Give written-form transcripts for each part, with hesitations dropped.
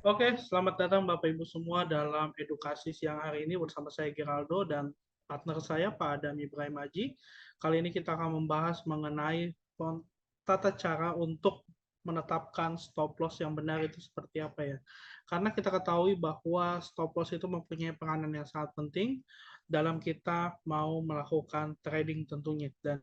Oke, selamat datang Bapak Ibu semua dalam edukasi siang hari ini bersama saya Geraldo dan partner saya Pak Adam Ibrahim Haji. Kali ini kita akan membahas mengenai tata cara untuk menetapkan stop loss yang benar itu seperti apa ya. Karena kita ketahui bahwa stop loss itu mempunyai peranan yang sangat penting dalam kita mau melakukan trading tentunya. Dan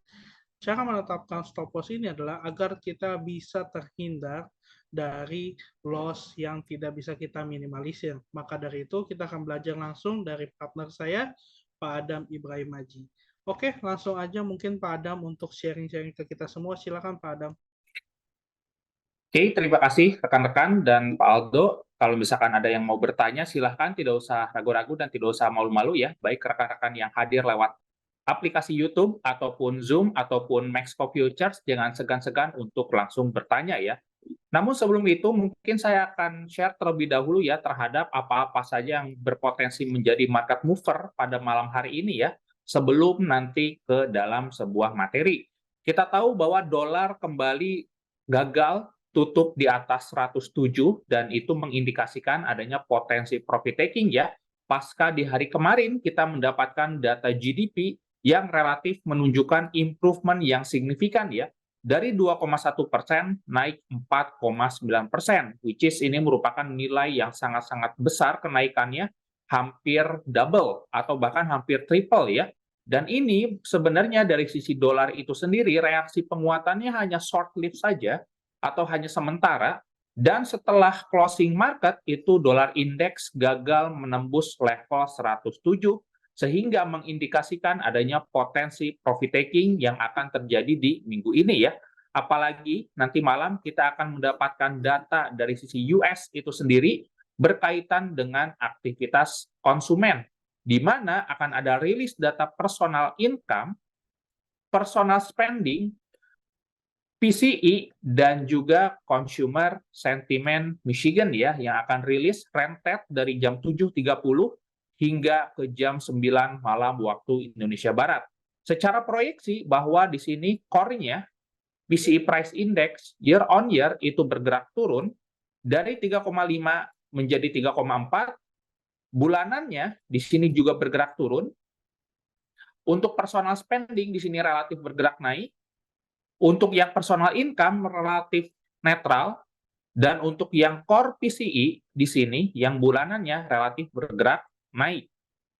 cara menetapkan stop loss ini adalah agar kita bisa terhindar dari loss yang tidak bisa kita minimalisir. Maka dari itu kita akan belajar langsung dari partner saya, Pak Adam Ibrahim Haji. Oke, langsung aja mungkin Pak Adam untuk sharing-sharing ke kita semua. Silakan Pak Adam. Oke, terima kasih rekan-rekan dan Pak Aldo. Kalau misalkan ada yang mau bertanya, silahkan tidak usah ragu-ragu dan tidak usah malu-malu ya. Baik rekan-rekan yang hadir lewat aplikasi YouTube, ataupun Zoom, ataupun Maxco Futures, jangan segan-segan untuk langsung bertanya ya. Namun sebelum itu, mungkin saya akan share terlebih dahulu ya terhadap apa-apa saja yang berpotensi menjadi market mover pada malam hari ini ya, sebelum nanti ke dalam sebuah materi. Kita tahu bahwa dolar kembali gagal tutup di atas 107 dan itu mengindikasikan adanya potensi profit taking ya. Pasca di hari kemarin kita mendapatkan data GDP yang relatif menunjukkan improvement yang signifikan ya, dari 2,1% naik 4,9%, which is ini merupakan nilai yang sangat-sangat besar kenaikannya, hampir double atau bahkan hampir triple ya. Dan ini sebenarnya dari sisi dolar itu sendiri, reaksi penguatannya hanya short lived saja atau hanya sementara, dan setelah closing market itu dolar indeks gagal menembus level 107 sehingga mengindikasikan adanya potensi profit taking yang akan terjadi di minggu ini ya. Apalagi nanti malam kita akan mendapatkan data dari sisi US itu sendiri berkaitan dengan aktivitas konsumen, di mana akan ada rilis data personal income, personal spending, PCE, dan juga Consumer Sentiment Michigan ya, yang akan rilis rentet dari jam 7.30 hingga ke jam 9 malam waktu Indonesia Barat. Secara proyeksi bahwa di sini core-nya PCE Price Index year on year itu bergerak turun dari 3,5 menjadi 3,4, bulanannya di sini juga bergerak turun. Untuk personal spending di sini relatif bergerak naik, untuk yang personal income relatif netral, dan untuk yang core PCE di sini yang bulanannya relatif bergerak naik.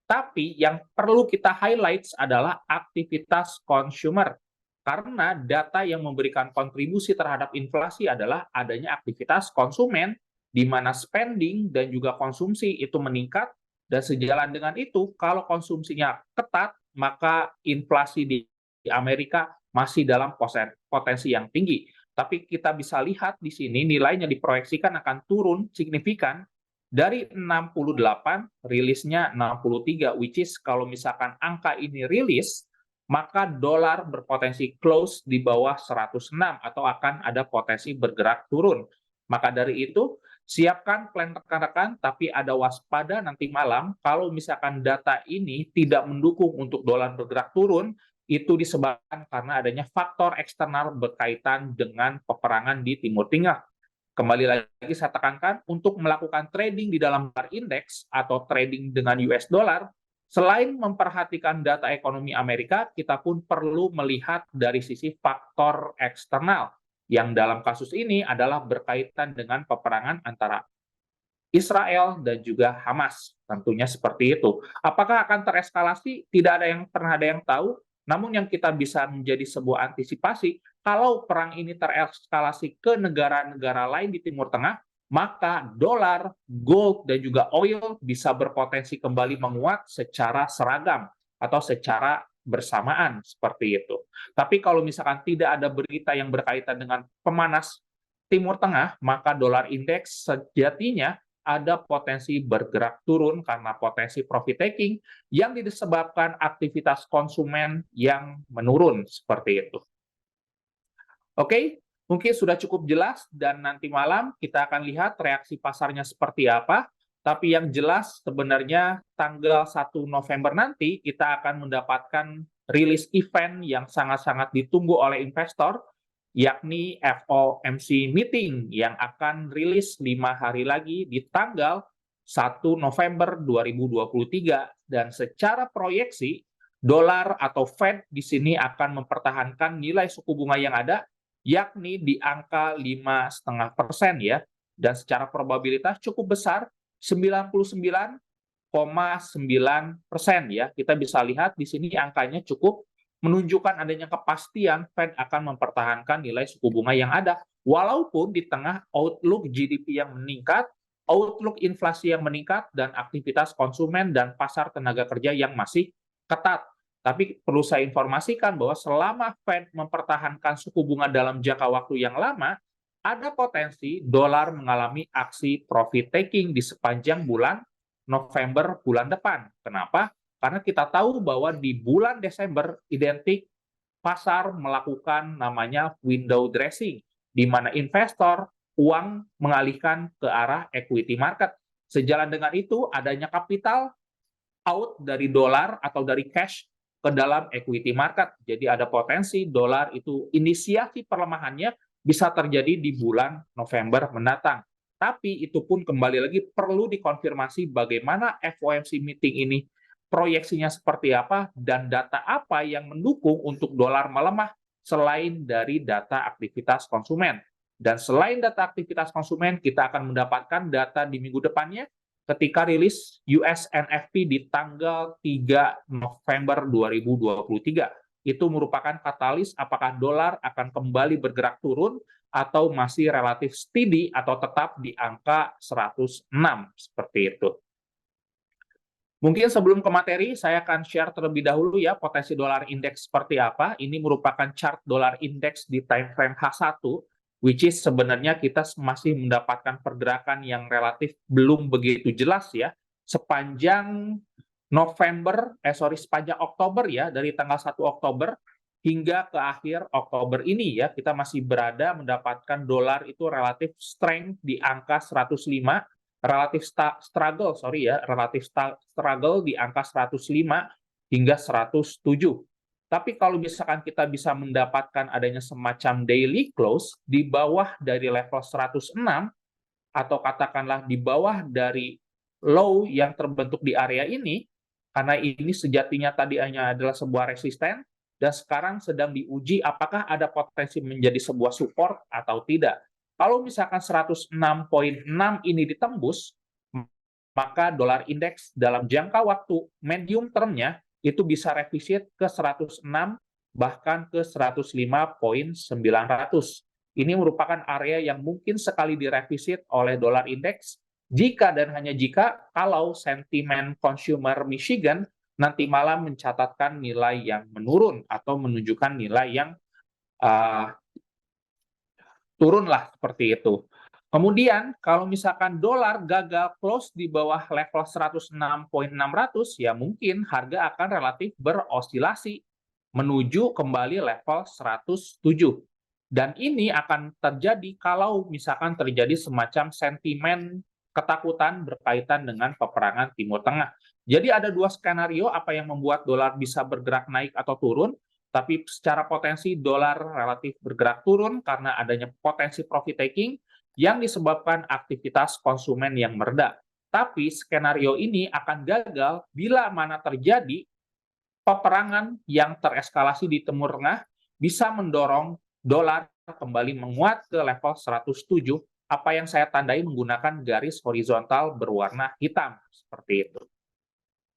Tapi yang perlu kita highlight adalah aktivitas consumer. Karena data yang memberikan kontribusi terhadap inflasi adalah adanya aktivitas konsumen, di mana spending dan juga konsumsi itu meningkat, dan sejalan dengan itu, kalau konsumsinya ketat, maka inflasi di Amerika masih dalam potensi yang tinggi. Tapi kita bisa lihat di sini nilainya diproyeksikan akan turun signifikan dari 68, rilisnya 63, which is kalau misalkan angka ini rilis, maka dolar berpotensi close di bawah 106 atau akan ada potensi bergerak turun. Maka dari itu, siapkan plan rekan-rekan, tapi ada waspada nanti malam kalau misalkan data ini tidak mendukung untuk dolar bergerak turun, itu disebabkan karena adanya faktor eksternal berkaitan dengan peperangan di Timur Tengah. Kembali lagi saya tekankan, untuk melakukan trading di dalam bar indeks atau trading dengan US dollar, selain memperhatikan data ekonomi Amerika, kita pun perlu melihat dari sisi faktor eksternal, yang dalam kasus ini adalah berkaitan dengan peperangan antara Israel dan juga Hamas. Tentunya seperti itu. Apakah akan tereskalasi? Tidak ada yang pernah ada yang tahu. Namun yang kita bisa menjadi sebuah antisipasi, kalau perang ini tereskalasi ke negara-negara lain di Timur Tengah, maka dolar, gold, dan juga oil bisa berpotensi kembali menguat secara seragam atau secara bersamaan seperti itu. Tapi kalau misalkan tidak ada berita yang berkaitan dengan pemanas Timur Tengah, maka dolar indeks sejatinya ada potensi bergerak turun karena potensi profit taking yang disebabkan aktivitas konsumen yang menurun seperti itu. Oke, mungkin sudah cukup jelas dan nanti malam kita akan lihat reaksi pasarnya seperti apa. Tapi yang jelas sebenarnya tanggal 1 November nanti kita akan mendapatkan rilis event yang sangat-sangat ditunggu oleh investor, yakni FOMC meeting yang akan rilis 5 hari lagi di tanggal 1 November 2023. Dan secara proyeksi, dolar atau Fed di sini akan mempertahankan nilai suku bunga yang ada, yakni di angka 5,5% ya. Dan secara probabilitas cukup besar, 99,9% ya. Kita bisa lihat di sini angkanya cukup menunjukkan adanya kepastian Fed akan mempertahankan nilai suku bunga yang ada. Walaupun di tengah outlook GDP yang meningkat, outlook inflasi yang meningkat, dan aktivitas konsumen dan pasar tenaga kerja yang masih ketat. Tapi perlu saya informasikan bahwa selama Fed mempertahankan suku bunga dalam jangka waktu yang lama, ada potensi dolar mengalami aksi profit taking di sepanjang bulan November bulan depan. Kenapa? Karena kita tahu bahwa di bulan Desember identik pasar melakukan namanya window dressing, di mana investor uang mengalihkan ke arah equity market. Sejalan dengan itu, adanya kapital out dari dolar atau dari cash ke dalam equity market. Jadi ada potensi dolar itu inisiasi perlemahannya bisa terjadi di bulan November mendatang. Tapi itu pun kembali lagi perlu dikonfirmasi bagaimana FOMC meeting ini proyeksinya seperti apa dan data apa yang mendukung untuk dolar melemah selain dari data aktivitas konsumen. Dan selain data aktivitas konsumen, kita akan mendapatkan data di minggu depannya ketika rilis US NFP di tanggal 3 November 2023. Itu merupakan katalis apakah dolar akan kembali bergerak turun atau masih relatif steady atau tetap di angka 106, seperti itu. Mungkin sebelum ke materi, saya akan share terlebih dahulu ya potensi dolar indeks seperti apa. Ini merupakan chart dolar indeks di time frame H1, which is sebenarnya kita masih mendapatkan pergerakan yang relatif belum begitu jelas ya. Sepanjang sepanjang Oktober ya, dari tanggal 1 Oktober hingga ke akhir Oktober ini ya, kita masih berada mendapatkan dolar itu relatif strength di angka 105, relatif struggle di angka 105 hingga 107. Tapi kalau misalkan kita bisa mendapatkan adanya semacam daily close di bawah dari level 106 atau katakanlah di bawah dari low yang terbentuk di area ini, karena ini sejatinya tadi hanya adalah sebuah resisten dan sekarang sedang diuji apakah ada potensi menjadi sebuah support atau tidak. Kalau misalkan 106,6 ini ditembus, maka dolar indeks dalam jangka waktu medium termnya itu bisa revisit ke 106 bahkan ke 105,900. Ini merupakan area yang mungkin sekali direvisit oleh dolar indeks jika dan hanya jika kalau sentimen consumer Michigan nanti malam mencatatkan nilai yang menurun atau menunjukkan nilai yang turun lah seperti itu. Kemudian kalau misalkan dolar gagal close di bawah level 106,600 ya mungkin harga akan relatif berosilasi menuju kembali level 107. Dan ini akan terjadi kalau misalkan terjadi semacam sentimen ketakutan berkaitan dengan peperangan Timur Tengah. Jadi ada dua skenario apa yang membuat dolar bisa bergerak naik atau turun. Tapi secara potensi dolar relatif bergerak turun karena adanya potensi profit taking yang disebabkan aktivitas konsumen yang mereda. Tapi skenario ini akan gagal bila mana terjadi peperangan yang tereskalasi di Timur Tengah bisa mendorong dolar kembali menguat ke level 107, apa yang saya tandai menggunakan garis horizontal berwarna hitam, seperti itu.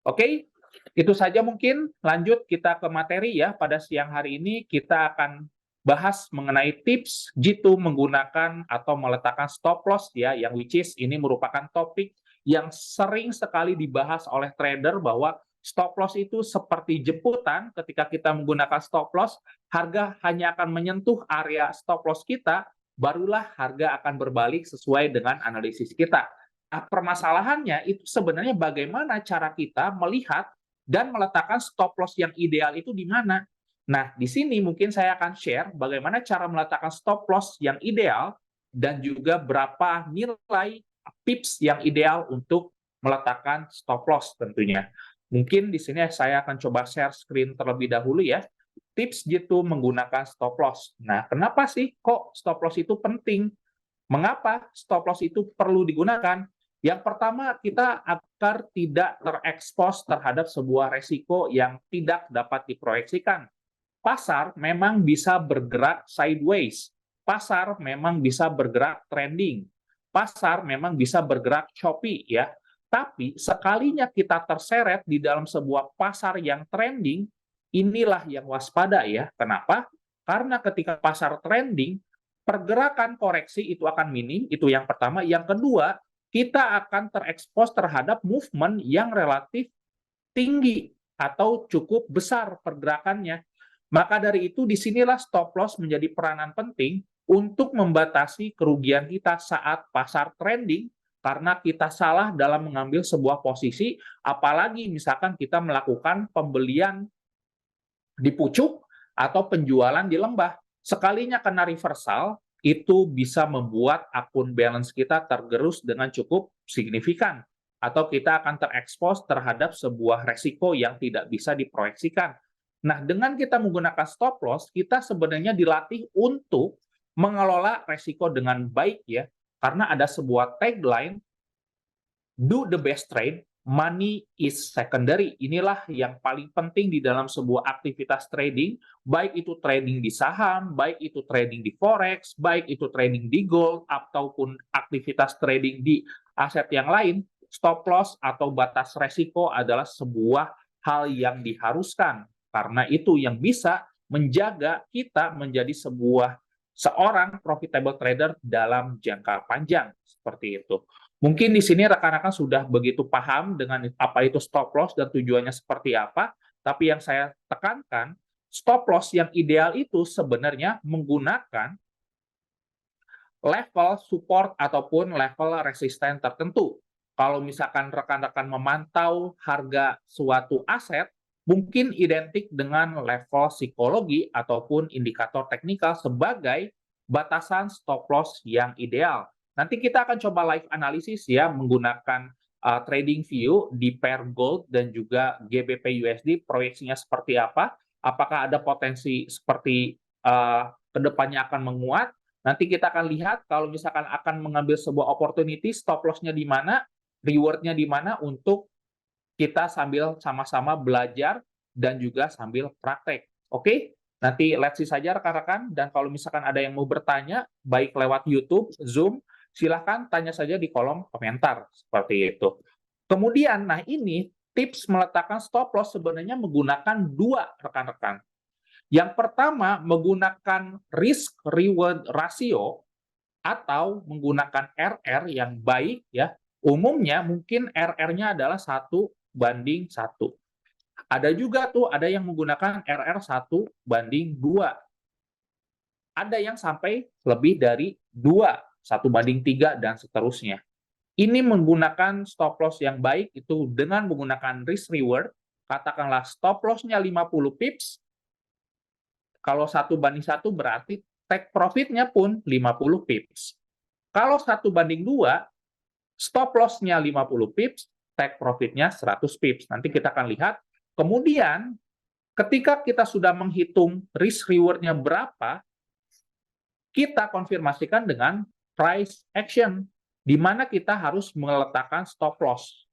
Oke, itu saja mungkin. Lanjut kita ke materi ya. Pada siang hari ini kita akan bahas mengenai tips jitu menggunakan atau meletakkan stop loss ya, yang which is ini merupakan topik yang sering sekali dibahas oleh trader bahwa stop loss itu seperti jemputan. Ketika kita menggunakan stop loss, harga hanya akan menyentuh area stop loss kita, barulah harga akan berbalik sesuai dengan analisis kita. Permasalahannya itu sebenarnya bagaimana cara kita melihat dan meletakkan stop loss yang ideal itu di mana. Nah, di sini mungkin saya akan share bagaimana cara meletakkan stop loss yang ideal dan juga berapa nilai pips yang ideal untuk meletakkan stop loss tentunya. Mungkin di sini saya akan coba share screen terlebih dahulu ya. tips jitu menggunakan stop loss. Nah, kenapa sih kok stop loss itu penting? Mengapa stop loss itu perlu digunakan? Yang pertama, kita agar tidak terekspos terhadap sebuah resiko yang tidak dapat diproyeksikan. Pasar memang bisa bergerak sideways. Pasar memang bisa bergerak trending. Pasar memang bisa bergerak choppy ya. Tapi sekalinya kita terseret di dalam sebuah pasar yang trending, inilah yang waspada ya. Kenapa? Karena ketika pasar trending, pergerakan koreksi itu akan minim, itu yang pertama. Yang kedua, kita akan terekspos terhadap movement yang relatif tinggi atau cukup besar pergerakannya. Maka dari itu, disinilah stop loss menjadi peranan penting untuk membatasi kerugian kita saat pasar trending, karena kita salah dalam mengambil sebuah posisi, apalagi misalkan kita melakukan pembelian di pucuk atau penjualan di lembah. Sekalinya kena reversal, itu bisa membuat akun balance kita tergerus dengan cukup signifikan, atau kita akan terekspos terhadap sebuah resiko yang tidak bisa diproyeksikan. Nah, dengan kita menggunakan stop loss, kita sebenarnya dilatih untuk mengelola resiko dengan baik ya, karena ada sebuah tagline, do the best trade, money is secondary. Inilah yang paling penting di dalam sebuah aktivitas trading, baik itu trading di saham, baik itu trading di forex, baik itu trading di gold, ataupun aktivitas trading di aset yang lain. Stop loss atau batas resiko adalah sebuah hal yang diharuskan, karena itu yang bisa menjaga kita menjadi seorang profitable trader dalam jangka panjang, seperti itu. Mungkin di sini rekan-rekan sudah begitu paham dengan apa itu stop loss dan tujuannya seperti apa, tapi yang saya tekankan, stop loss yang ideal itu sebenarnya menggunakan level support ataupun level resisten tertentu. Kalau misalkan rekan-rekan memantau harga suatu aset, mungkin identik dengan level psikologi ataupun indikator teknikal sebagai batasan stop loss yang ideal. Nanti kita akan coba live analisis ya menggunakan trading view di pair gold dan juga GBP USD, proyeksinya seperti apa, apakah ada potensi seperti kedepannya akan menguat. Nanti kita akan lihat kalau misalkan akan mengambil sebuah opportunity, stop loss-nya di mana, reward-nya di mana, untuk kita sambil sama-sama belajar dan juga sambil praktek. Oke? Nanti let's see saja rekan-rekan, dan kalau misalkan ada yang mau bertanya, baik lewat YouTube, Zoom, silahkan tanya saja di kolom komentar, seperti itu. Kemudian, nah ini tips meletakkan stop loss sebenarnya menggunakan dua rekan-rekan. Yang pertama, menggunakan risk reward ratio atau menggunakan RR yang baik ya. Umumnya mungkin RR-nya adalah 1:1. Ada juga tuh ada yang menggunakan RR 1:2. Ada yang sampai lebih dari 2, 1:3 dan seterusnya. Ini menggunakan stop loss yang baik itu dengan menggunakan risk reward, katakanlah stop loss-nya 50 pips. Kalau 1:1 berarti take profit-nya pun 50 pips. Kalau 1:2, stop loss-nya 50 pips, take profit-nya 100 pips. Nanti kita akan lihat. Kemudian, ketika kita sudah menghitung risk reward-nya berapa, kita konfirmasikan dengan price action, di mana kita harus meletakkan stop loss.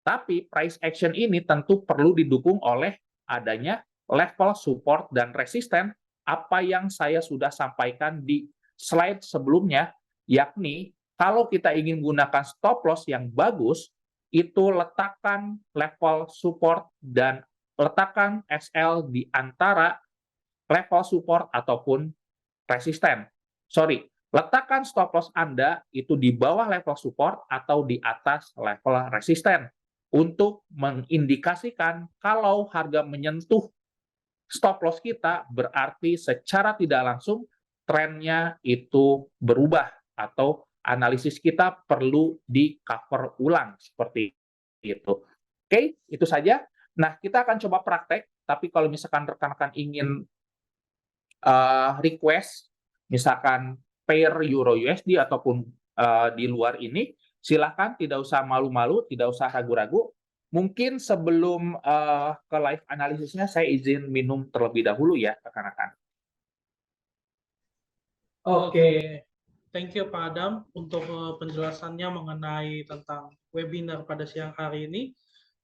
Tapi price action ini tentu perlu didukung oleh adanya level support dan resisten, apa yang saya sudah sampaikan di slide sebelumnya, yakni kalau kita ingin menggunakan stop loss yang bagus, itu letakkan level support dan letakkan SL di antara level support ataupun resisten. Letakkan stop loss Anda itu di bawah level support atau di atas level resisten, untuk mengindikasikan kalau harga menyentuh stop loss kita, berarti secara tidak langsung trennya itu berubah atau analisis kita perlu di cover ulang, seperti itu. Oke, itu saja. Nah, kita akan coba praktek, tapi kalau misalkan rekan-rekan ingin request, misalkan pair Euro USD ataupun di luar ini, silakan, tidak usah malu-malu, tidak usah ragu-ragu. Mungkin sebelum ke live analisisnya, saya izin minum terlebih dahulu ya, rekan-rekan. Oke, thank you Pak Adam untuk penjelasannya mengenai tentang webinar pada siang hari ini.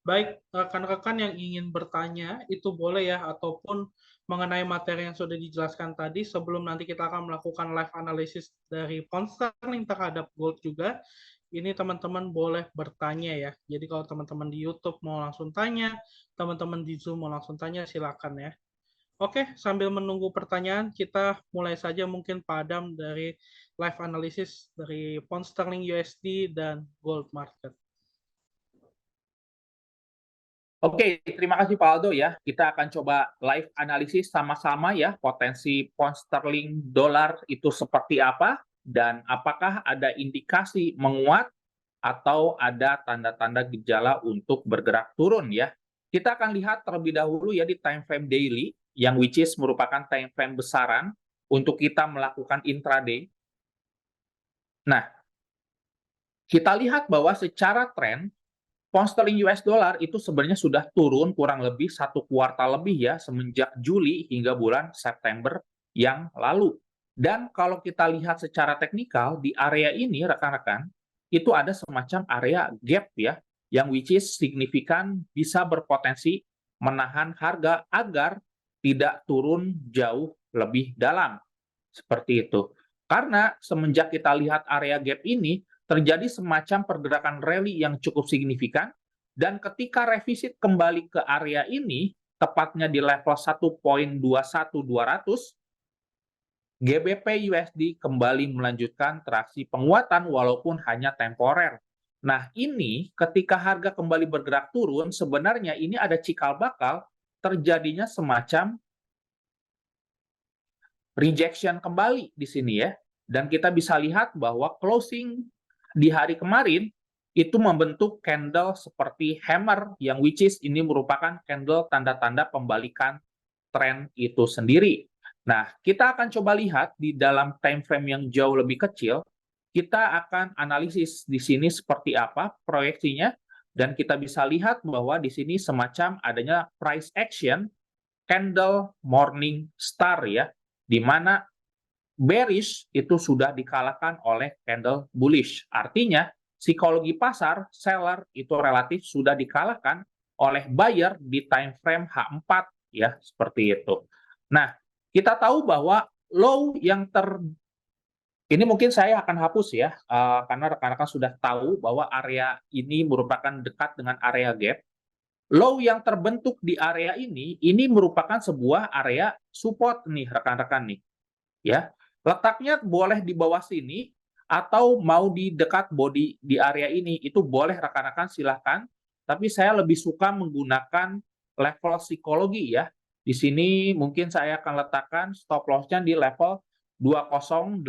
Baik, rekan-rekan yang ingin bertanya itu boleh ya, ataupun mengenai materi yang sudah dijelaskan tadi, sebelum nanti kita akan melakukan live analysis dari pound sterling terhadap gold juga, ini teman-teman boleh bertanya ya. Jadi kalau teman-teman di YouTube mau langsung tanya, teman-teman di Zoom mau langsung tanya, silakan ya. Oke, sambil menunggu pertanyaan, kita mulai saja mungkin Pak Adam dari live analysis dari pound sterling USD dan gold market. Oke, terima kasih Pak Aldo ya. Kita akan coba live analisis sama-sama ya, potensi pound sterling dolar itu seperti apa, dan apakah ada indikasi menguat atau ada tanda-tanda gejala untuk bergerak turun ya. Kita akan lihat terlebih dahulu ya di time frame daily, yang which is merupakan time frame besaran untuk kita melakukan intraday. Nah, kita lihat bahwa secara tren pound sterling US dollar itu sebenarnya sudah turun kurang lebih 1 kuartal lebih ya, semenjak Juli hingga bulan September yang lalu. Dan kalau kita lihat secara teknikal, di area ini rekan-rekan, itu ada semacam area gap ya, yang which is signifikan bisa berpotensi menahan harga agar tidak turun jauh lebih dalam. Seperti itu. Karena semenjak kita lihat area gap ini, terjadi semacam pergerakan rally yang cukup signifikan, dan ketika revisit kembali ke area ini, tepatnya di level 1.21200, GBP USD kembali melanjutkan traksi penguatan walaupun hanya temporer. Nah, ini ketika harga kembali bergerak turun, sebenarnya ini ada cikal bakal terjadinya semacam rejection kembali di sini ya. Dan kita bisa lihat bahwa closing di hari kemarin itu membentuk candle seperti hammer, yang which is ini merupakan candle tanda-tanda pembalikan tren itu sendiri. Nah, kita akan coba lihat di dalam time frame yang jauh lebih kecil, kita akan analisis di sini seperti apa proyeksinya, dan kita bisa lihat bahwa di sini semacam adanya price action candle morning star ya, di mana bearish itu sudah dikalahkan oleh candle bullish. Artinya, psikologi pasar, seller itu relatif sudah dikalahkan oleh buyer di time frame H4 ya, seperti itu. Nah, kita tahu bahwa low yang ini mungkin saya akan hapus ya, karena rekan-rekan sudah tahu bahwa area ini merupakan dekat dengan area gap. Low yang terbentuk di area ini merupakan sebuah area support nih rekan-rekan nih. Ya, letaknya boleh di bawah sini atau mau di dekat body di area ini, itu boleh rekan-rekan silahkan. Tapi saya lebih suka menggunakan level psikologi ya. Di sini mungkin saya akan letakkan stop loss-nya di level 2080,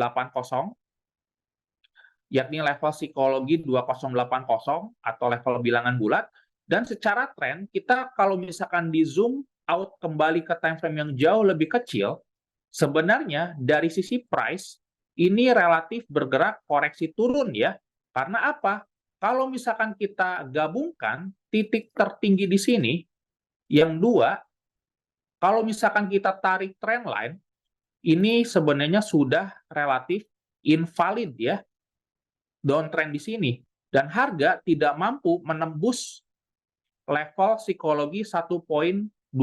yakni level psikologi 2080 atau level bilangan bulat. Dan secara tren, kita kalau misalkan di zoom out kembali ke time frame yang jauh lebih kecil, sebenarnya dari sisi price, ini relatif bergerak koreksi turun ya. Karena apa? Kalau misalkan kita gabungkan titik tertinggi di sini, yang dua, kalau misalkan kita tarik trend line, ini sebenarnya sudah relatif invalid ya, downtrend di sini. Dan harga tidak mampu menembus level psikologi 1.20800.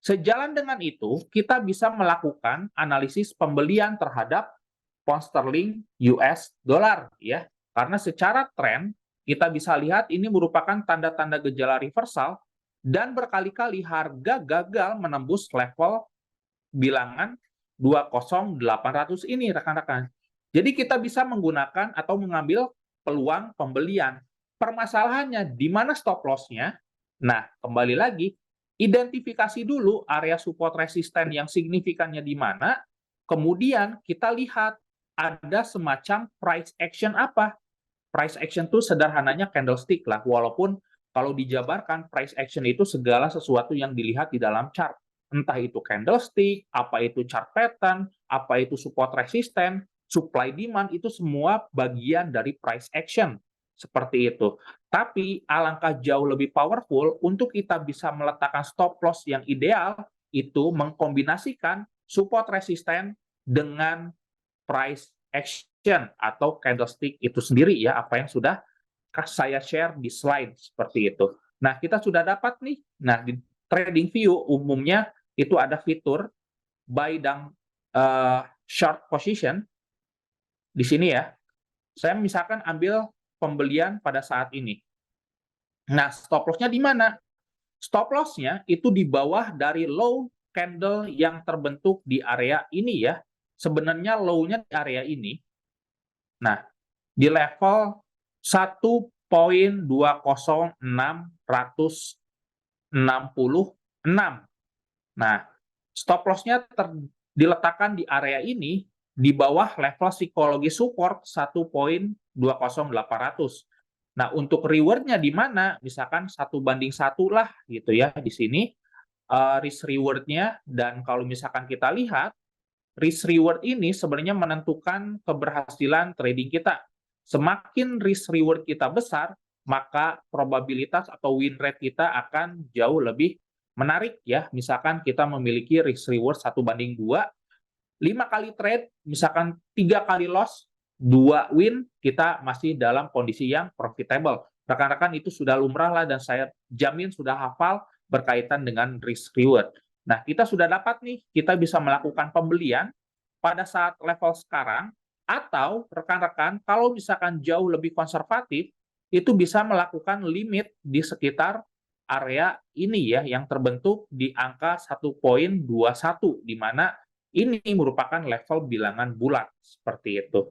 Sejalan dengan itu, kita bisa melakukan analisis pembelian terhadap pound sterling US dollar ya. Karena secara tren kita bisa lihat ini merupakan tanda-tanda gejala reversal, dan berkali-kali harga gagal menembus level bilangan 20800 ini rekan-rekan. Jadi kita bisa menggunakan atau mengambil peluang pembelian. Permasalahannya di mana stop loss-nya? Nah, kembali lagi, identifikasi dulu area support resisten yang signifikannya di mana, kemudian kita lihat ada semacam price action apa. Price action itu sederhananya candlestick lah, walaupun kalau dijabarkan price action itu segala sesuatu yang dilihat di dalam chart. Entah itu candlestick, apa itu chart pattern, apa itu support resisten, supply demand, itu semua bagian dari price action. seperti itu. Tapi alangkah jauh lebih powerful untuk kita bisa meletakkan stop loss yang ideal itu mengkombinasikan support resisten dengan price action atau candlestick itu sendiri ya, apa yang sudah saya share di slide seperti itu. Nah, kita sudah dapat nih. Nah, di TradingView umumnya itu ada fitur buy dan short position di sini ya. Saya misalkan ambil pembelian pada saat ini. Nah, stop loss-nya di mana? Stop loss-nya itu di bawah dari low candle yang terbentuk di area ini ya. Sebenarnya low-nya di area ini. Nah, di level 1.20666. Nah, stop loss-nya diletakkan di area ini di bawah level psikologi support 1.20800. Nah, untuk reward-nya di mana? Misalkan 1:1 lah gitu ya di sini risk reward-nya, dan kalau misalkan kita lihat risk reward ini sebenarnya menentukan keberhasilan trading kita. Semakin risk reward kita besar, maka probabilitas atau win rate kita akan jauh lebih menarik ya. Misalkan kita memiliki risk reward 1:2, 5 kali trade, misalkan 3 kali loss, 2 win, kita masih dalam kondisi yang profitable. Rekan-rekan itu sudah lumrah lah, dan saya jamin sudah hafal berkaitan dengan risk reward. Nah, kita sudah dapat nih, kita bisa melakukan pembelian pada saat level sekarang, atau rekan-rekan kalau misalkan jauh lebih konservatif, itu bisa melakukan limit di sekitar area ini ya, yang terbentuk di angka 1.21, di mana ini merupakan level bilangan bulat, seperti itu.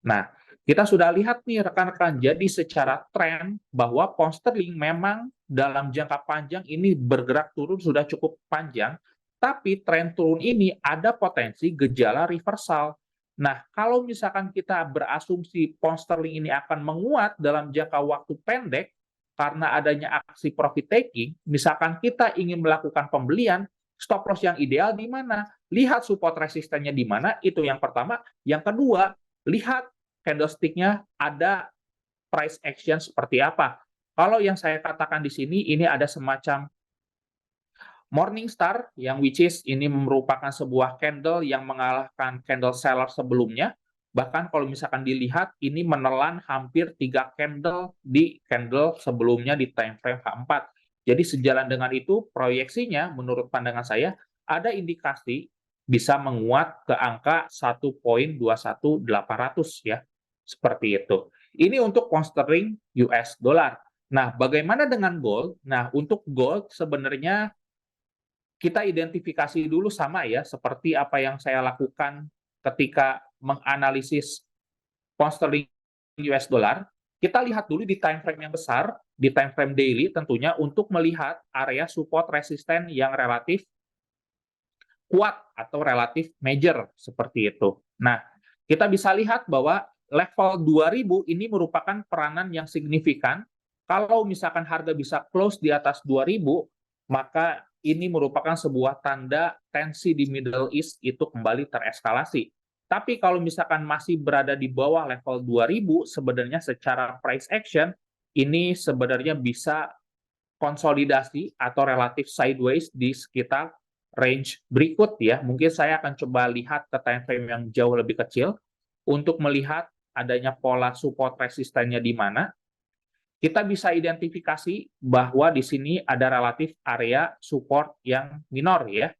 Nah, kita sudah lihat nih rekan-rekan, jadi secara tren bahwa pound sterling memang dalam jangka panjang ini bergerak turun sudah cukup panjang, tapi tren turun ini ada potensi gejala reversal. Nah, kalau misalkan kita berasumsi pound sterling ini akan menguat dalam jangka waktu pendek karena adanya aksi profit taking, misalkan kita ingin melakukan pembelian, stop loss yang ideal di mana? Lihat support resistennya di mana, itu yang pertama. Yang kedua, lihat candlestick-nya ada price action seperti apa. Kalau yang saya katakan di sini, ini ada semacam Morningstar, yang which is ini merupakan sebuah candle yang mengalahkan candle seller sebelumnya. Bahkan kalau misalkan dilihat, ini menelan hampir 3 candle di candle sebelumnya di time frame H4. Jadi sejalan dengan itu, proyeksinya menurut pandangan saya, ada indikasi bisa menguat ke angka 1.21800 ya. Seperti itu. Ini untuk pound sterling US dollar. Nah, bagaimana dengan gold? Nah, untuk gold sebenarnya kita identifikasi dulu sama ya, seperti apa yang saya lakukan ketika menganalisis pound sterling US dollar. Kita lihat dulu di time frame yang besar, di time frame daily tentunya, untuk melihat area support resisten yang relatif kuat atau relatif major seperti itu. Nah, kita bisa lihat bahwa level 2000 ini merupakan peranan yang signifikan. Kalau misalkan harga bisa close di atas 2000, maka ini merupakan sebuah tanda tensi di Middle East itu kembali tereskalasi. Tapi kalau misalkan masih berada di bawah level 2000, sebenarnya secara price action, ini sebenarnya bisa konsolidasi atau relatif sideways di sekitar range berikut ya. Mungkin saya akan coba lihat ke time frame yang jauh lebih kecil untuk melihat adanya pola support resistennya di mana. Kita bisa identifikasi bahwa di sini ada relatif area support yang minor ya,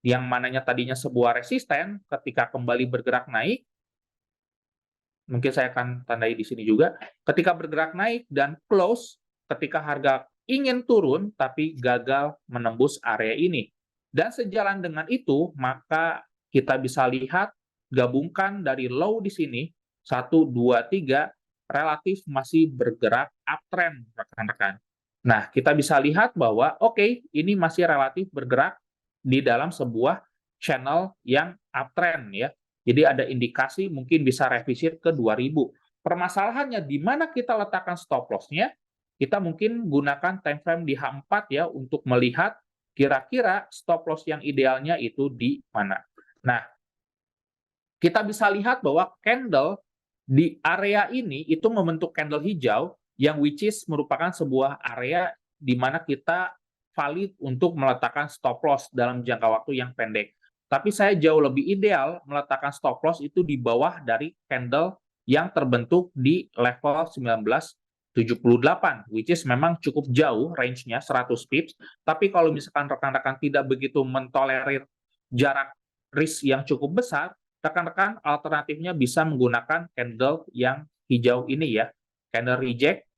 yang mananya tadinya sebuah resisten ketika kembali bergerak naik. Mungkin saya akan tandai di sini juga. Ketika bergerak naik dan close, ketika harga ingin turun tapi gagal menembus area ini. Dan sejalan dengan itu, maka kita bisa lihat gabungkan dari low di sini 1, 2, 3 relatif masih bergerak uptrend rekan-rekan. Nah, kita bisa lihat bahwa oke, ini masih relatif bergerak di dalam sebuah channel yang uptrend ya. Jadi ada indikasi mungkin bisa revisit ke 2000. Permasalahannya di mana kita letakkan stop loss-nya? Kita mungkin gunakan time frame di H4 ya untuk melihat kira-kira stop loss yang idealnya itu di mana. Nah, kita bisa lihat bahwa candle di area ini itu membentuk candle hijau yang which is merupakan sebuah area di mana kita valid untuk meletakkan stop loss dalam jangka waktu yang pendek. Tapi saya jauh lebih ideal meletakkan stop loss itu di bawah dari candle yang terbentuk di level 1978, which is memang cukup jauh range-nya 100 pips. Tapi kalau misalkan rekan-rekan tidak begitu mentolerir jarak risk yang cukup besar, rekan-rekan alternatifnya bisa menggunakan candle yang hijau ini ya, candle reject,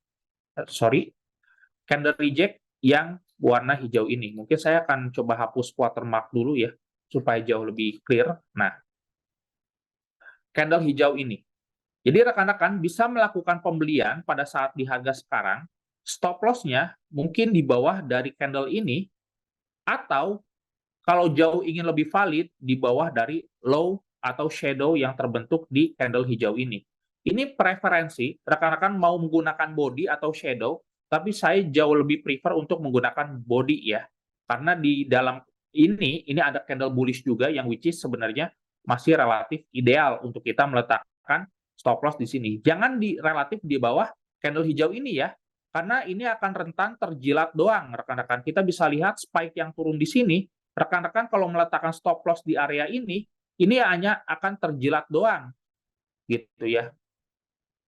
candle reject yang warna hijau ini. Mungkin saya akan coba hapus watermark dulu ya, supaya jauh lebih clear. Nah, candle hijau ini. Jadi rekan-rekan bisa melakukan pembelian pada saat di harga sekarang, stop loss-nya mungkin di bawah dari candle ini, atau kalau jauh ingin lebih valid, di bawah dari low atau shadow yang terbentuk di candle hijau ini. Ini preferensi, rekan-rekan mau menggunakan body atau shadow, tapi saya jauh lebih prefer untuk menggunakan body ya. Karena di dalam ini ada candle bullish juga yang which is sebenarnya masih relatif ideal untuk kita meletakkan stop loss di sini. Jangan relatif di bawah candle hijau ini ya, karena ini akan rentan terjilat doang rekan-rekan. Kita bisa lihat spike yang turun di sini, rekan-rekan kalau meletakkan stop loss di area ini hanya akan terjilat doang gitu ya.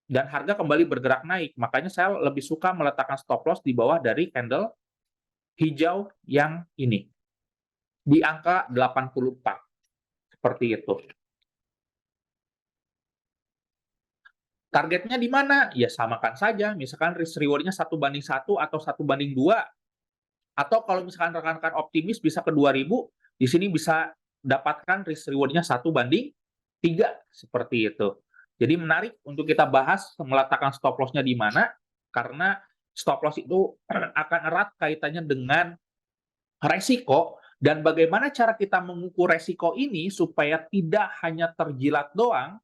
Dan harga kembali bergerak naik. Makanya saya lebih suka meletakkan stop loss di bawah dari candle hijau yang ini. Di angka 84. Seperti itu. Targetnya di mana? Ya samakan saja. Misalkan risk reward-nya 1:1 atau 1:2. Atau kalau misalkan rekan-rekan optimis bisa ke 2000, di sini bisa dapatkan risk reward-nya 1:3. Seperti itu. Jadi menarik untuk kita bahas meletakkan stop loss-nya di mana, karena stop loss itu akan erat kaitannya dengan resiko, dan bagaimana cara kita mengukur resiko ini supaya tidak hanya terjilat doang,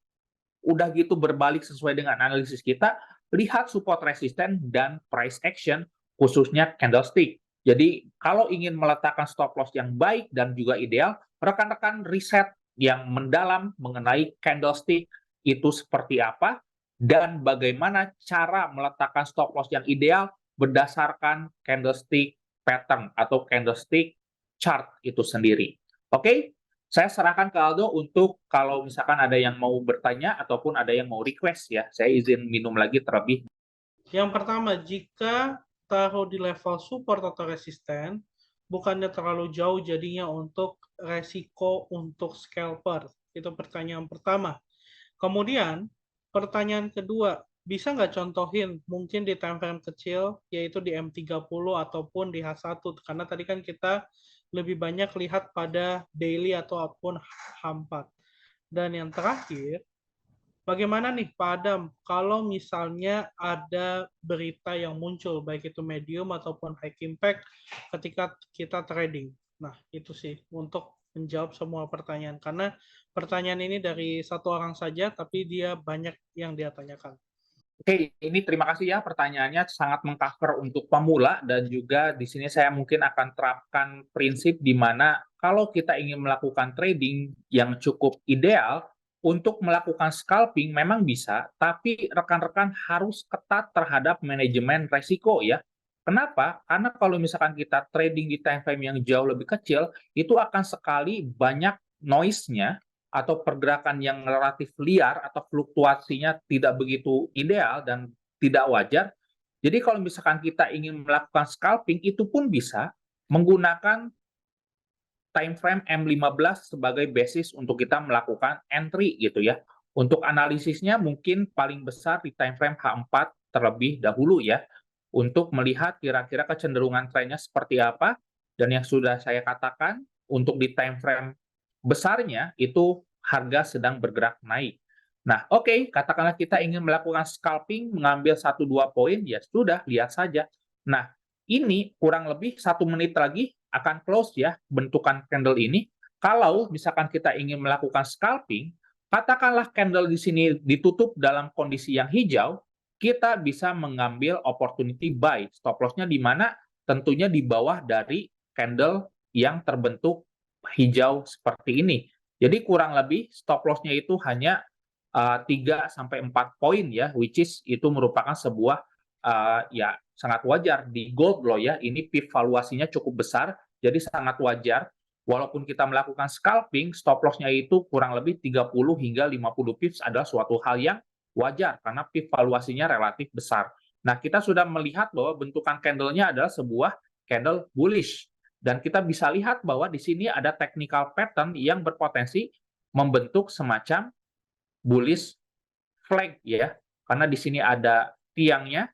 udah gitu berbalik sesuai dengan analisis kita, lihat support resisten dan price action, khususnya candlestick. Jadi kalau ingin meletakkan stop loss yang baik dan juga ideal, rekan-rekan riset yang mendalam mengenai candlestick itu seperti apa, dan bagaimana cara meletakkan stop loss yang ideal berdasarkan candlestick pattern atau candlestick chart itu sendiri. Oke, saya serahkan ke Aldo untuk kalau misalkan ada yang mau bertanya ataupun ada yang mau request ya. Saya izin minum lagi terlebih. Yang pertama, jika taruh di level support atau resisten, bukannya terlalu jauh jadinya untuk resiko untuk scalper. Itu pertanyaan pertama. Kemudian, pertanyaan kedua, bisa nggak contohin mungkin di time frame kecil, yaitu di M30 ataupun di H1, karena tadi kan kita lebih banyak lihat pada daily ataupun H4. Dan yang terakhir, bagaimana nih Pak Adam, kalau misalnya ada berita yang muncul, baik itu medium ataupun high impact ketika kita trading. Nah, itu sih untuk menjawab semua pertanyaan. Karena pertanyaan ini dari satu orang saja, tapi dia banyak yang dia tanyakan. Oke, ini terima kasih ya pertanyaannya sangat mengcover untuk pemula, dan juga di sini saya mungkin akan terapkan prinsip di mana kalau kita ingin melakukan trading yang cukup ideal untuk melakukan scalping memang bisa, tapi rekan-rekan harus ketat terhadap manajemen resiko ya. Kenapa? Karena kalau misalkan kita trading di time frame yang jauh lebih kecil, itu akan sekali banyak noise-nya atau pergerakan yang relatif liar atau fluktuasinya tidak begitu ideal dan tidak wajar. Jadi kalau misalkan kita ingin melakukan scalping, itu pun bisa menggunakan time frame M15 sebagai basis untuk kita melakukan entry gitu ya. Untuk analisisnya mungkin paling besar di time frame H4 terlebih dahulu ya, untuk melihat kira-kira kecenderungan trennya seperti apa, dan yang sudah saya katakan untuk di time frame besarnya itu harga sedang bergerak naik. Nah, oke, katakanlah kita ingin melakukan scalping, mengambil 1-2 poin, ya sudah, lihat saja. Nah, ini kurang lebih 1 menit lagi akan close ya, bentukan candle ini. Kalau misalkan kita ingin melakukan scalping, katakanlah candle di sini ditutup dalam kondisi yang hijau, kita bisa mengambil opportunity buy. Stop loss-nya di mana? Tentunya di bawah dari candle yang terbentuk hijau seperti ini. Jadi kurang lebih stop loss-nya itu hanya 3-4 poin ya, which is itu merupakan sebuah ya sangat wajar di gold loh ya. Ini PIF valuasinya cukup besar, jadi sangat wajar. Walaupun kita melakukan scalping, stop loss-nya itu kurang lebih 30 hingga 50 pips adalah suatu hal yang wajar karena PIF valuasinya relatif besar. Nah, kita sudah melihat bahwa bentukan candle-nya adalah sebuah candle bullish. Dan kita bisa lihat bahwa di sini ada technical pattern yang berpotensi membentuk semacam bullish flag ya. Karena di sini ada tiangnya,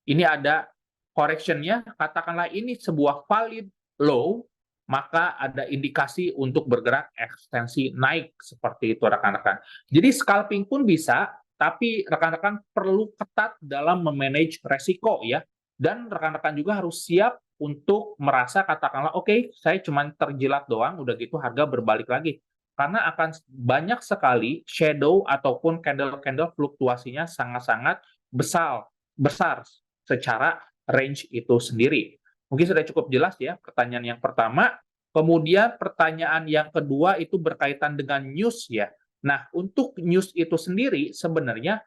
ini ada correction-nya, katakanlah ini sebuah valid low, maka ada indikasi untuk bergerak ekstensi naik seperti itu rekan-rekan. Jadi scalping pun bisa, tapi rekan-rekan perlu ketat dalam memanage resiko ya. Dan rekan-rekan juga harus siap untuk merasa katakanlah oke, saya cuma terjilat doang, udah gitu harga berbalik lagi. Karena akan banyak sekali shadow ataupun candle-candle fluktuasinya sangat-sangat besar secara range itu sendiri. Mungkin sudah cukup jelas ya pertanyaan yang pertama. Kemudian pertanyaan yang kedua itu berkaitan dengan news ya. Nah, untuk news itu sendiri sebenarnya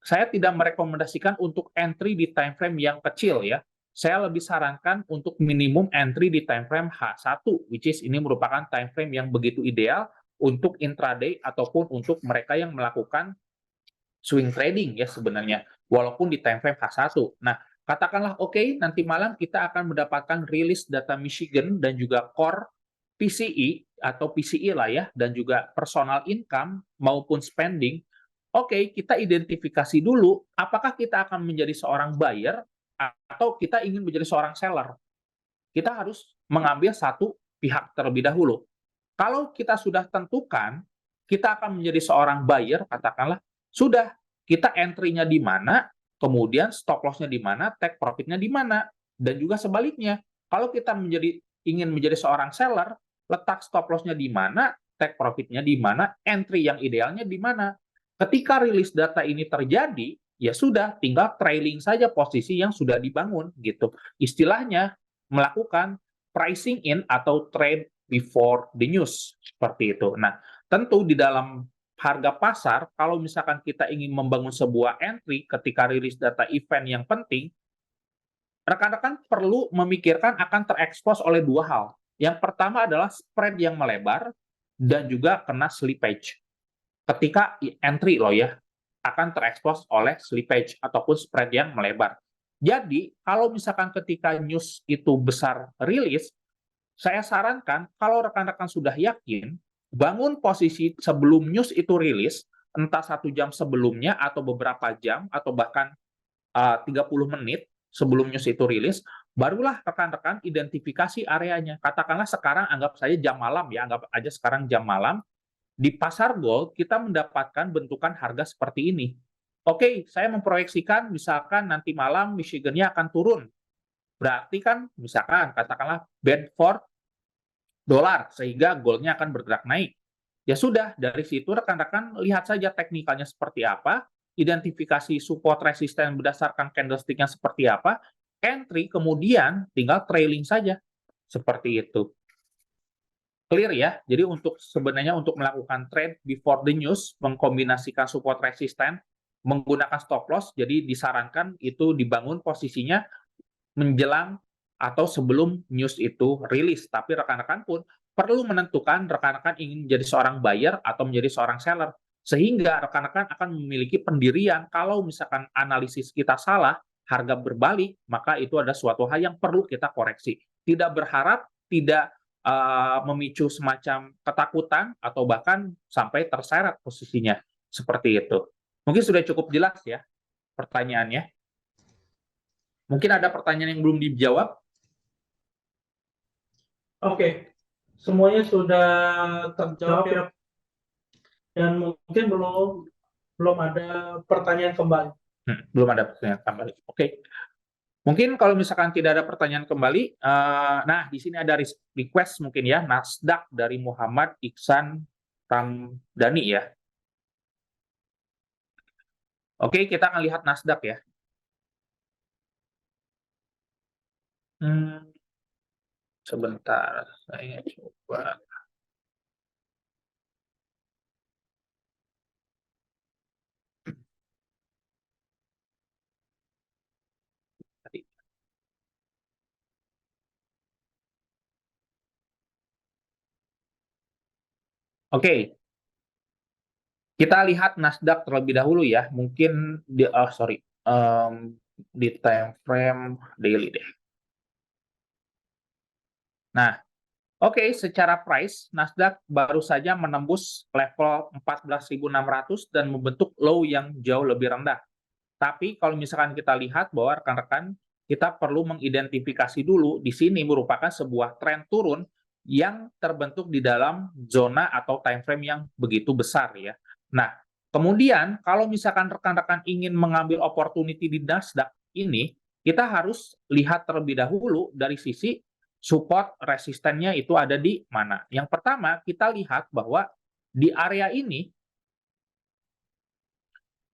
saya tidak merekomendasikan untuk entry di time frame yang kecil ya. Saya lebih sarankan untuk minimum entry di time frame H1, which is ini merupakan time frame yang begitu ideal untuk intraday ataupun untuk mereka yang melakukan swing trading ya sebenarnya, walaupun di time frame H1. Nah, katakanlah oke, nanti malam kita akan mendapatkan rilis data Michigan dan juga core PCE atau PCE lah ya, dan juga personal income maupun spending. Oke, kita identifikasi dulu apakah kita akan menjadi seorang buyer atau kita ingin menjadi seorang seller. Kita harus mengambil satu pihak terlebih dahulu. Kalau kita sudah tentukan, kita akan menjadi seorang buyer, katakanlah, sudah, kita entry-nya di mana, kemudian stop loss-nya di mana, take profit-nya di mana. Dan juga sebaliknya, kalau kita ingin menjadi seorang seller, letak stop loss-nya di mana, take profit-nya di mana, entry yang idealnya di mana. Ketika rilis data ini terjadi, ya sudah, tinggal trailing saja posisi yang sudah dibangun, gitu. Istilahnya, melakukan pricing in atau trade before the news, seperti itu. Nah, tentu di dalam harga pasar, kalau misalkan kita ingin membangun sebuah entry ketika rilis data event yang penting, rekan-rekan perlu memikirkan akan terekspos oleh dua hal. Yang pertama adalah spread yang melebar dan juga kena slippage. Ketika entry loh ya, akan terekspos oleh slippage ataupun spread yang melebar. Jadi, kalau misalkan ketika news itu besar rilis, saya sarankan kalau rekan-rekan sudah yakin, bangun posisi sebelum news itu rilis, entah 1 jam sebelumnya atau beberapa jam atau bahkan 30 menit sebelum news itu rilis, barulah rekan-rekan identifikasi areanya. Katakanlah sekarang anggap saja jam malam ya, anggap aja sekarang jam malam, di pasar gold kita mendapatkan bentukan harga seperti ini. Oke, saya memproyeksikan misalkan nanti malam Michigan-nya akan turun. Berarti kan misalkan katakanlah Bedford dolar sehingga goldnya akan bergerak naik. Ya sudah, dari situ rekan-rekan lihat saja teknikalnya seperti apa, identifikasi support resisten berdasarkan candlestick-nya seperti apa, entry kemudian tinggal trailing saja. Seperti itu. Clear ya? Jadi sebenarnya untuk melakukan trade before the news, mengkombinasikan support resisten, menggunakan stop loss, jadi disarankan itu dibangun posisinya menjelang atau sebelum news itu rilis. Tapi rekan-rekan pun perlu menentukan rekan-rekan ingin menjadi seorang buyer atau menjadi seorang seller. Sehingga rekan-rekan akan memiliki pendirian kalau misalkan analisis kita salah, harga berbalik, maka itu ada suatu hal yang perlu kita koreksi. Tidak berharap, tidak memicu semacam ketakutan atau bahkan sampai terseret posisinya. Seperti itu. Mungkin sudah cukup jelas ya pertanyaannya. Mungkin ada pertanyaan yang belum dijawab. Oke, semuanya sudah terjawab ya, dan mungkin belum ada pertanyaan kembali. Belum ada pertanyaan kembali. Oke. Mungkin kalau misalkan tidak ada pertanyaan kembali, nah di sini ada request mungkin ya, Nasdaq dari Muhammad Iksan Ramdhani ya. Oke, kita akan lihat Nasdaq ya. Sebentar, saya coba. Oke, kita lihat Nasdaq terlebih dahulu ya. Mungkin di time frame daily deh. Nah, oke, secara price Nasdaq baru saja menembus level 14.600 dan membentuk low yang jauh lebih rendah. Tapi kalau misalkan kita lihat bahwa rekan-rekan, kita perlu mengidentifikasi dulu di sini merupakan sebuah tren turun yang terbentuk di dalam zona atau time frame yang begitu besar ya. Nah, kemudian kalau misalkan rekan-rekan ingin mengambil opportunity di Nasdaq ini, kita harus lihat terlebih dahulu dari sisi support resistennya itu ada di mana. Yang pertama, kita lihat bahwa di area ini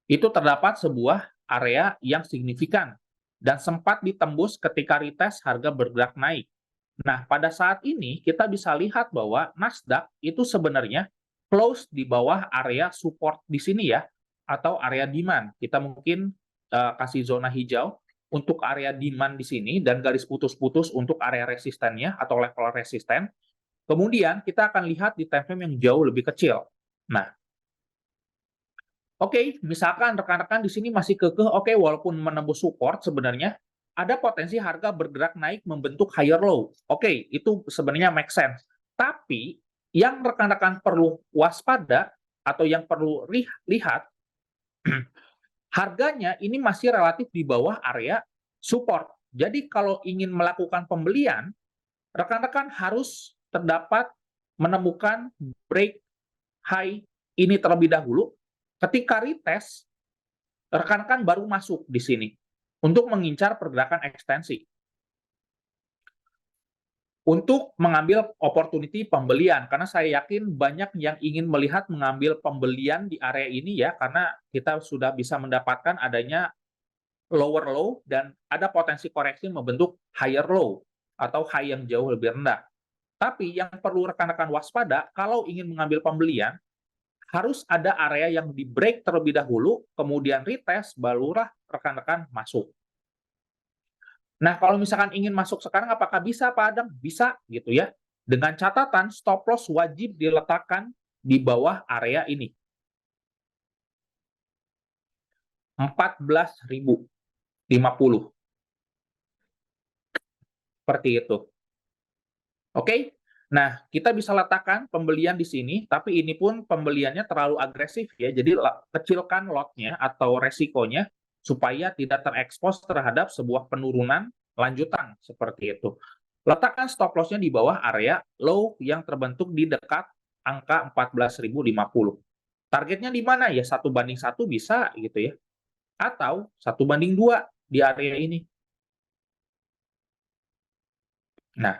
itu terdapat sebuah area yang signifikan dan sempat ditembus ketika retest harga bergerak naik. Nah, pada saat ini kita bisa lihat bahwa Nasdaq itu sebenarnya close di bawah area support di sini ya, atau area demand. Kita mungkin kasih zona hijau untuk area demand di sini dan garis putus-putus untuk area resistennya atau level resisten. Kemudian kita akan lihat di time frame yang jauh lebih kecil. Nah, oke, misalkan rekan-rekan di sini masih kekeh, oke, walaupun menembus support sebenarnya ada potensi harga bergerak naik membentuk higher low. Oke, itu sebenarnya make sense. Tapi yang rekan-rekan perlu waspada atau yang perlu lihat, harganya ini masih relatif di bawah area support. Jadi kalau ingin melakukan pembelian, rekan-rekan harus terdapat menemukan break high ini terlebih dahulu. Ketika retest, rekan-rekan baru masuk di sini untuk mengincar pergerakan ekstensi. Untuk mengambil opportunity pembelian, karena saya yakin banyak yang ingin melihat mengambil pembelian di area ini ya, karena kita sudah bisa mendapatkan adanya lower low dan ada potensi koreksi membentuk higher low atau high yang jauh lebih rendah. Tapi yang perlu rekan-rekan waspada, kalau ingin mengambil pembelian, harus ada area yang di break terlebih dahulu, kemudian retest, barulah rekan-rekan masuk. Nah, kalau misalkan ingin masuk sekarang, apakah bisa, Pak Adam? Bisa, gitu ya. Dengan catatan, stop loss wajib diletakkan di bawah area ini. 14.050. Seperti itu. Oke? Nah, kita bisa letakkan pembelian di sini, tapi ini pun pembeliannya terlalu agresif ya. Jadi kecilkan lotnya atau resikonya supaya tidak terekspos terhadap sebuah penurunan lanjutan seperti itu. Letakkan stop loss-nya di bawah area low yang terbentuk di dekat angka 14.050. Targetnya di mana ya? 1:1 bisa gitu ya. Atau 1:2 di area ini. Nah,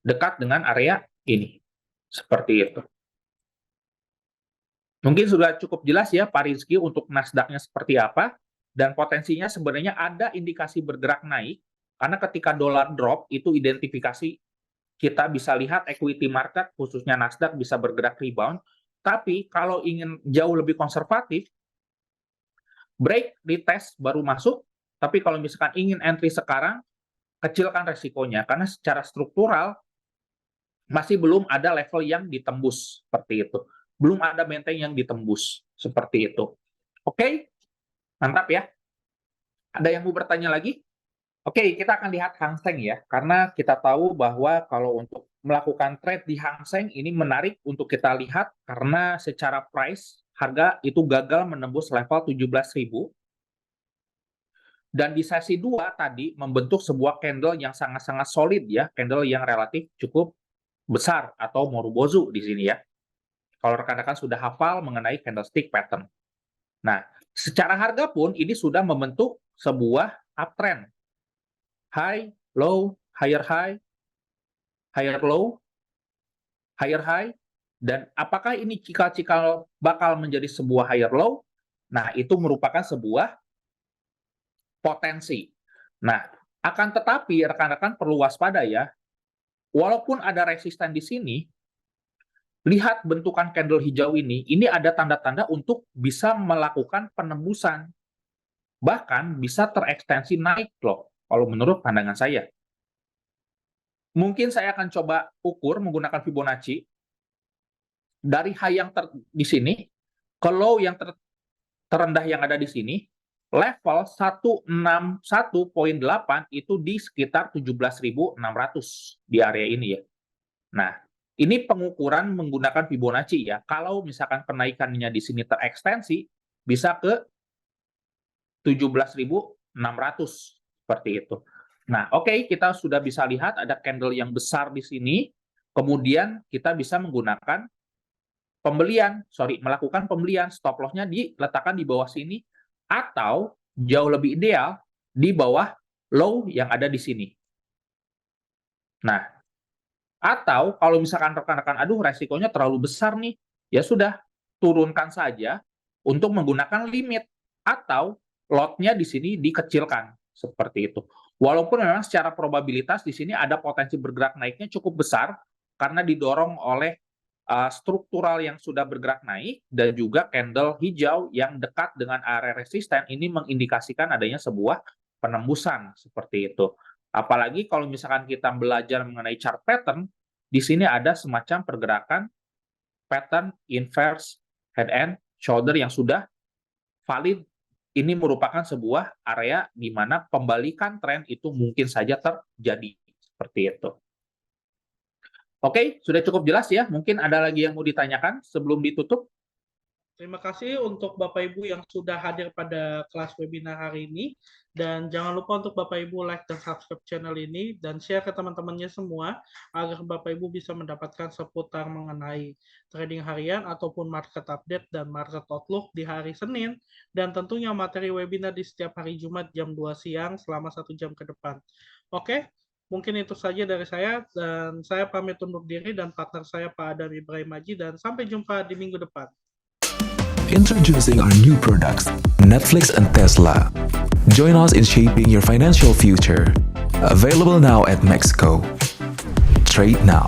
dekat dengan area ini. Seperti itu. Mungkin sudah cukup jelas ya Pak Rizky untuk Nasdaq-nya seperti apa, dan potensinya sebenarnya ada indikasi bergerak naik, karena ketika dolar drop, itu identifikasi kita bisa lihat equity market, khususnya Nasdaq, bisa bergerak rebound. Tapi kalau ingin jauh lebih konservatif, break, retest, baru masuk. Tapi kalau misalkan ingin entry sekarang, kecilkan resikonya, karena secara struktural masih belum ada level yang ditembus, seperti itu. Belum ada benteng yang ditembus, seperti itu. Oke, mantap ya. Ada yang mau bertanya lagi? Oke, kita akan lihat Hang Seng ya, karena kita tahu bahwa kalau untuk melakukan trade di Hang Seng ini menarik untuk kita lihat karena secara price harga itu gagal menembus level 17.000 dan di sesi 2 tadi membentuk sebuah candle yang sangat-sangat solid ya, candle yang relatif cukup besar atau Morubozu di sini ya. Kalau rekan-rekan sudah hafal mengenai candlestick pattern. Nah, secara harga pun ini sudah membentuk sebuah uptrend. High, low, higher high, higher low, higher high, dan apakah ini cikal-cikal bakal menjadi sebuah higher low? Nah, itu merupakan sebuah potensi. Nah, akan tetapi rekan-rekan perlu waspada ya, walaupun ada resisten di sini, lihat bentukan candle hijau ini ada tanda-tanda untuk bisa melakukan penembusan. Bahkan bisa terekstensi naik loh, kalau menurut pandangan saya. Mungkin saya akan coba ukur menggunakan Fibonacci. dari high yang di sini ke low yang terendah yang ada di sini, level 161.8 itu di sekitar 17.600 di area ini ya. Nah, ini pengukuran menggunakan Fibonacci ya. Kalau misalkan kenaikannya di sini terekstensi, bisa ke 17.600 seperti itu. Nah, oke, kita sudah bisa lihat ada candle yang besar di sini. Kemudian kita bisa menggunakan melakukan pembelian, stop loss-nya diletakkan di bawah sini atau jauh lebih ideal di bawah low yang ada di sini. Nah, atau kalau misalkan rekan-rekan, aduh resikonya terlalu besar nih, ya sudah, turunkan saja untuk menggunakan limit atau lot-nya di sini dikecilkan seperti itu. Walaupun memang secara probabilitas di sini ada potensi bergerak naiknya cukup besar karena didorong oleh struktural yang sudah bergerak naik dan juga candle hijau yang dekat dengan area resisten ini mengindikasikan adanya sebuah penembusan seperti itu. Apalagi kalau misalkan kita belajar mengenai chart pattern, di sini ada semacam pergerakan pattern inverse head and shoulder yang sudah valid. Ini merupakan sebuah area di mana pembalikan tren itu mungkin saja terjadi seperti itu. Oke, sudah cukup jelas ya. Mungkin ada lagi yang mau ditanyakan sebelum ditutup? Terima kasih untuk Bapak Ibu yang sudah hadir pada kelas webinar hari ini. Dan jangan lupa untuk Bapak Ibu like dan subscribe channel ini dan share ke teman-temannya semua agar Bapak Ibu bisa mendapatkan seputar mengenai trading harian ataupun market update dan market outlook di hari Senin. Dan tentunya materi webinar di setiap hari Jumat jam 2 siang selama 1 jam ke depan. Oke, mungkin itu saja dari saya dan saya pamit undur diri dan partner saya Pak Adam Ibrahim Haji dan sampai jumpa di minggu depan. Introducing our new products, Netflix and Tesla. Join us in shaping your financial future. Available now at Mexico. Trade now.